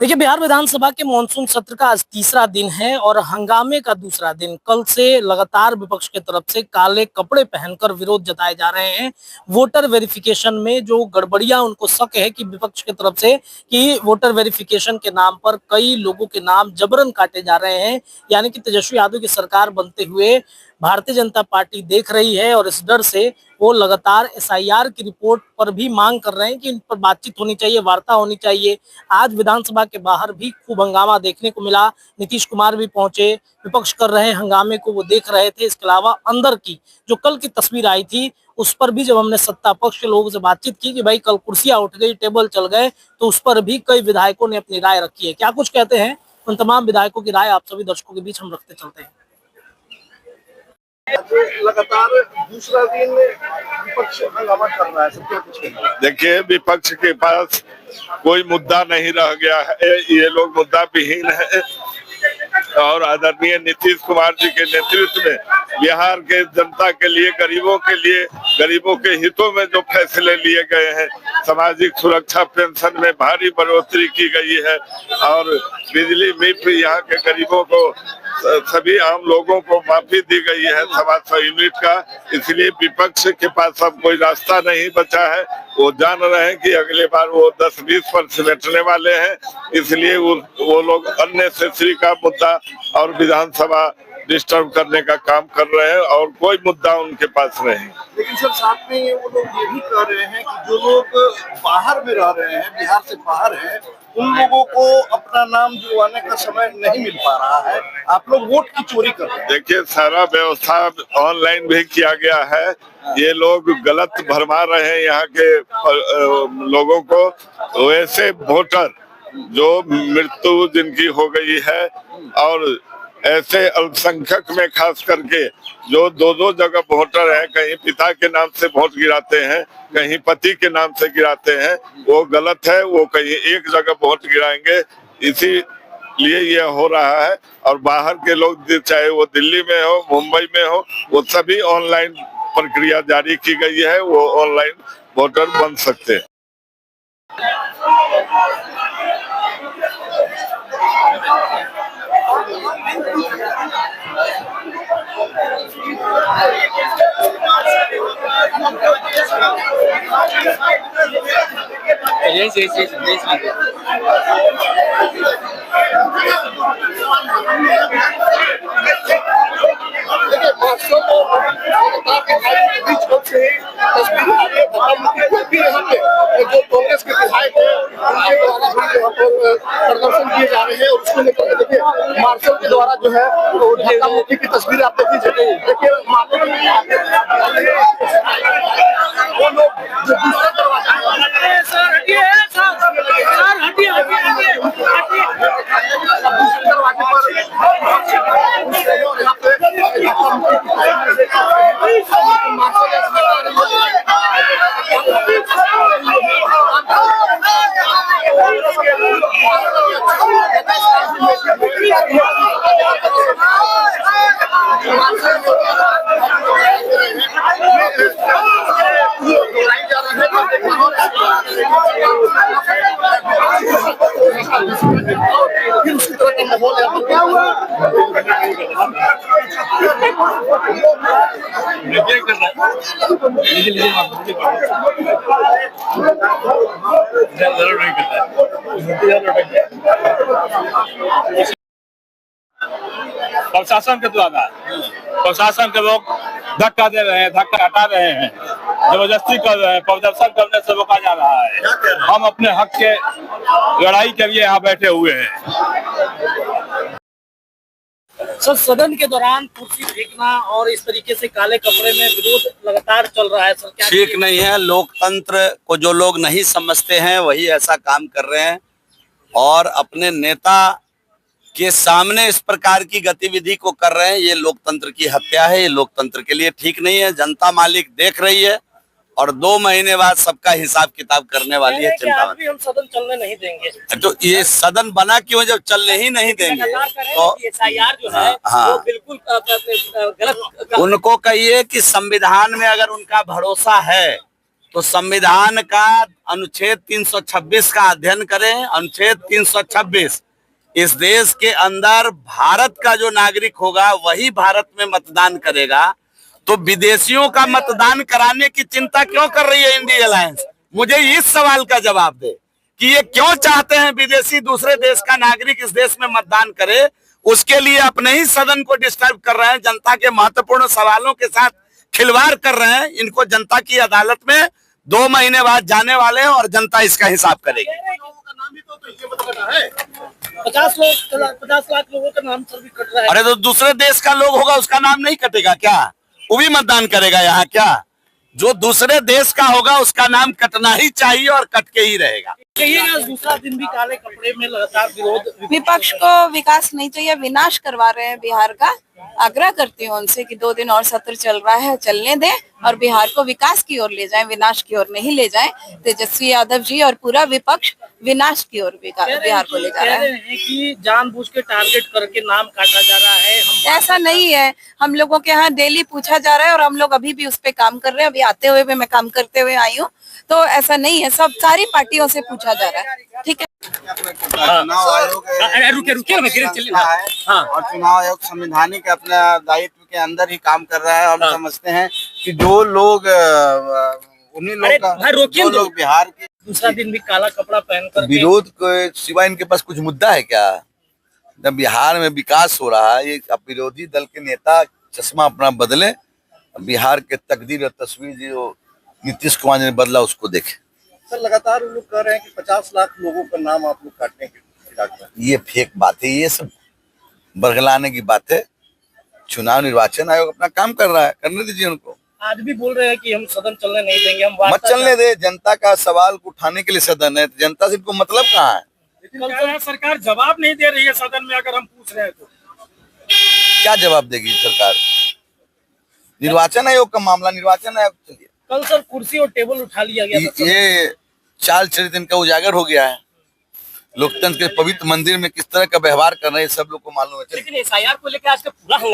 देखिए, बिहार विधानसभा के मॉनसून सत्र का आज तीसरा दिन है और हंगामे का दूसरा दिन। कल से लगातार विपक्ष की तरफ से काले कपड़े पहनकर विरोध जताए जा रहे हैं। वोटर वेरिफिकेशन में जो गड़बड़ियां, उनको शक है कि विपक्ष की तरफ से कि वोटर वेरिफिकेशन के नाम पर कई लोगों के नाम जबरन काटे जा रहे हैं। यानी कि तेजस्वी यादव की सरकार बनते हुए भारतीय जनता पार्टी देख रही है और इस डर से वो लगातार एसआईआर की रिपोर्ट पर भी मांग कर रहे हैं कि इन पर बातचीत होनी चाहिए, वार्ता होनी चाहिए। आज विधानसभा के बाहर भी खूब हंगामा देखने को मिला। नीतीश कुमार भी पहुंचे, विपक्ष कर रहे हंगामे को वो देख रहे थे। इसके अलावा अंदर की जो कल की तस्वीर आई थी, उस पर भी जब हमने सत्ता पक्ष के लोगों से बातचीत की कि भाई कल कुर्सियां उठ गई, टेबल चल गए, तो उस पर भी कई विधायकों ने अपनी राय रखी है। क्या कुछ कहते हैं उन तमाम विधायकों की राय आप सभी दर्शकों के बीच हम रखते चलते हैं। लगातार दूसरा दिन विपक्ष हंगामा कर रहा है, सब क्या कुछ कहना है? देखिए, विपक्ष के पास कोई मुद्दा नहीं रह गया है। ये लोग मुद्दा विहीन है और आदरणीय नीतीश कुमार जी के नेतृत्व में बिहार के जनता के लिए, गरीबों के हितों में जो फैसले लिए गए हैं, सामाजिक सुरक्षा पेंशन में भारी बढ़ोतरी की गई है और बिजली मुफ्त यहाँ के गरीबों को, सभी आम लोगों को माफी दी गई है 125 यूनिट का। इसलिए विपक्ष के पास अब कोई रास्ता नहीं बचा है। वो जान रहे हैं कि अगले बार वो 10-20 पर सिमटने वाले हैं, इसलिए वो लोग अननेसेसरी का मुद्दा और विधानसभा डिस्टर्ब करने का काम कर रहे हैं और कोई मुद्दा उनके पास नहीं। लेकिन सर, साथ में वो लोग ये भी कह रहे हैं कि जो लोग बाहर में रह रहे हैं, बिहार से बाहर हैं, उन लोगों को अपना नाम जुड़वाने का समय नहीं मिल पा रहा है। आप लोग वोट की चोरी कर रहे हैं। देखिए, सारा व्यवस्था ऑनलाइन भी किया गया है। ये लोग गलत भरमा रहे हैं यहाँ के लोगों को। वैसे वोटर जो मृत्यु जिनकी हो गई है और ऐसे अल्पसंख्यक में खास करके जो दो जगह वोटर हैं, कहीं पिता के नाम से वोट गिराते हैं, कहीं पति के नाम से गिराते हैं, वो गलत है। वो कहीं एक जगह वोट गिराएंगे, इसीलिए ये हो रहा है। और बाहर के लोग, चाहे वो दिल्ली में हो, मुंबई में हो, वो सभी ऑनलाइन प्रक्रिया जारी की गई है, वो ऑनलाइन वोटर बन सकते हैं। जो कांग्रेस के विधायक हैं, उनके द्वारा प्रदर्शन किए जा रहे हैं और उसको लेकर देखिए मार्शल के द्वारा जो है वो धक्का मुक्की की तस्वीर आप देखिए। देखिए वो लोग जो दूसरा दरवाजा प्रशासन के द्वारा प्रशासन के लोग धक्का दे रहे हैं, धक्का हटा रहे हैं, जबरदस्ती कर रहे हैं, प्रदर्शन करने से रोका जा रहा है। हम अपने हक के लड़ाई के लिए यहाँ बैठे हुए हैं। सर, सदन के दौरान कुर्सी फेंकना और इस तरीके से काले कपड़े में विरोध लगातार चल रहा है सर, क्या ठीक नहीं है। लोकतंत्र को जो लोग नहीं समझते हैं वही ऐसा काम कर रहे हैं और अपने नेता के सामने इस प्रकार की गतिविधि को कर रहे हैं। ये लोकतंत्र की हत्या है, ये लोकतंत्र के लिए ठीक नहीं है। जनता मालिक देख रही है और 2 महीने बाद सबका हिसाब किताब करने वाली है। चिंता मत, हम सदन चलने नहीं देंगे। तो ये सदन बना क्यों जब चलने ही नहीं देंगे? तो एसआईआर जो है वो बिल्कुल गलत। उनको कहिए कि संविधान में अगर उनका भरोसा है तो संविधान का अनुच्छेद 326 का अध्ययन करें। अनुच्छेद 326, इस देश के अंदर भारत का जो नागरिक होगा वही भारत में मतदान करेगा। तो विदेशियों का मतदान कराने की चिंता क्यों कर रही है इंडिया अलायंस? मुझे इस सवाल का जवाब दे कि ये क्यों चाहते हैं विदेशी दूसरे देश का नागरिक इस देश में मतदान करे। उसके लिए अपने ही सदन को डिस्टर्ब कर रहे हैं, जनता के महत्वपूर्ण सवालों के साथ खिलवाड़ कर रहे हैं। इनको जनता की अदालत में 2 महीने बाद जाने वाले हैं और जनता इसका हिसाब करेगी। 50 लाख लोगों का नाम सर भी कट रहा है। अरे तो दूसरे देश का लोग होगा उसका नाम नहीं कटेगा क्या? वो भी मतदान करेगा यहाँ क्या? जो दूसरे देश का होगा उसका नाम कटना ही चाहिए और कट के ही रहेगा। ये आज दूसरा दिन भी काले कपड़े में लगातार विरोध। विपक्ष को विकास नहीं चाहिए, विनाश करवा रहे हैं बिहार का। आग्रह करती हूँ उनसे कि 2 दिन और सत्र चल रहा है, चलने दें और बिहार को विकास की ओर ले जाएं, विनाश की ओर नहीं ले जाएं। तेजस्वी यादव जी और पूरा विपक्ष विनाश की ओर बिहार को ले जा रहा है। कि जानबूझ के टारगेट करके नाम काटा जा रहा है। ऐसा नहीं है, हम लोगों के यहाँ डेली पूछा जा रहा है और हम लोग अभी भी उस पे काम कर रहे हैं। अभी आते हुए भी मैं काम करते हुए आई हूँ, तो ऐसा नहीं है, सब सारी पार्टियों से पूछा जा रहा है। ठीक है। चुनाव आयोग और चुनाव आयोग संवैधानिक अपने दायित्व के अंदर ही काम कर रहा है। हम समझते हैं कि जो लोग उन्हीं लोग बिहार के दूसरा दिन भी काला कपड़ा पहनकर विरोध के सिवा इनके पास कुछ मुद्दा है क्या? जब बिहार में विकास हो रहा है, ये अब विरोधी दल के नेता चश्मा अपना बदले, बिहार के तकदीर और तस्वीर जो नीतीश कुमार ने बदला उसको देखे। सर लगातार वो लोग कह रहे हैं कि 50 लाख लोगों का नाम आप लोग काटने के फिराक में। ये फेक बात है, ये सब बरगलाने की बात है। चुनाव निर्वाचन आयोग अपना काम कर रहा है, करने दीजिए उनको। आज भी बोल रहे हैं कि हम सदन चलने नहीं देंगे, हम मत चलने दे। जनता का सवाल को उठाने के लिए सदन है, जनता से इनको मतलब कहाँ है? कल सरकार जवाब नहीं दे रही है सदन में, अगर हम पूछ रहे हैं तो क्या जवाब देगी सरकार? निर्वाचन आयोग का मामला, निर्वाचन आयोग। चलिए, कल सर कुर्सी और टेबल उठा लिया गया था। ये चाल चरित्र इनका उजागर हो गया है। लोकतंत्र के पवित्र मंदिर में किस तरह का व्यवहार कर रहे हैं सब लोग को मालूम है। लेकिन SIR को लेकर आज का पूरा हंगामा